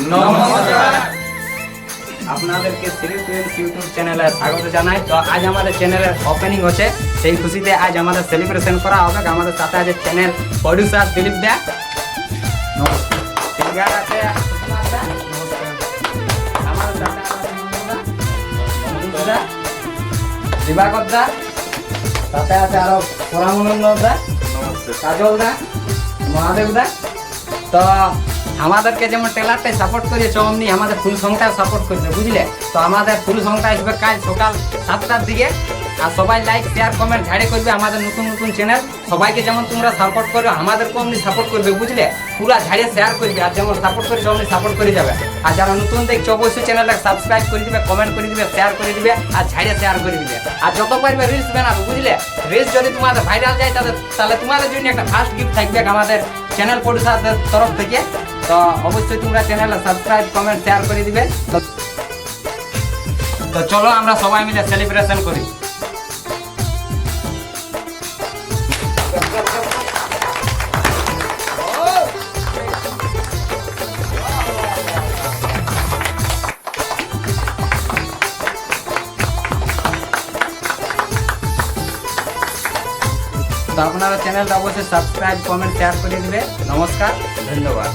নমস্কার, আপনাদেরকে Shri twins YouTube চ্যানেলে স্বাগত জানাই। তো আজ আমাদের চ্যানেলের ওপেনিং হচ্ছে, সেই খুশিতে আজ আমাদের সেলিব্রেশন করা হবে। আমাদের সাথে আছে চ্যানেল প্রডিউসার দিলীপ দা, নমস্কার। সিঙ্গার আছে সুকুমার দা, নমস্কার। আমাদের সাথে আছে মনোজ দা, দিবাকর দা, সাথে আছে আরো পরামানন্দ দা, নমস্কার, কাজল দা, মহাদেব দা। তো আমাদেরকে যেমন ট্রেলারটাই সাপোর্ট করেছে অমনি আমাদের ফুল সংটাও সাপোর্ট করবে, বুঝলে? তো আমাদের ফুল সংটা আসবে কাল সকাল 7টার দিকে। আর সবাই লাইক শেয়ার কমেন্ট ঝাড়ে করবে আমাদের নতুন নতুন চ্যানেল। সবাইকে যেমন তোমরা সাপোর্ট করবে আমাদেরকেও অমনি সাপোর্ট করবে, বুঝলে? পুরা ঝাড়ে শেয়ার করবে, আর যেমন সাপোর্ট করেছে অমনি সাপোর্ট করে যাবে। আর যারা নতুন দেখছো অবশ্যই চ্যানেলটাকে সাবস্ক্রাইব করে দিবে, কমেন্ট করে দিবে, শেয়ার করে দিবে, আর ঝাড়ে শেয়ার করে দিবে। আর যত পারবে রিলস বানাবে, বুঝলে? রিলস যদি তোমাদের ভাইরাল যায় তাহলে তোমাদের জন্য একটা ফার্স্ট গিফট থাকবে আমাদের চ্যানেল প্রডিউসারদের তরফ থেকে। তো অবশ্যই তোমরা চ্যানেলে সাবস্ক্রাইব কমেন্ট শেয়ার করে দিবে। তো চলো আমরা সবাই মিলে সেলিব্রেশন করি। তো আপনারা চ্যানেলটা অবশ্যই সাবস্ক্রাইব কমেন্ট শেয়ার করে দিবে। নমস্কার, ধন্যবাদ।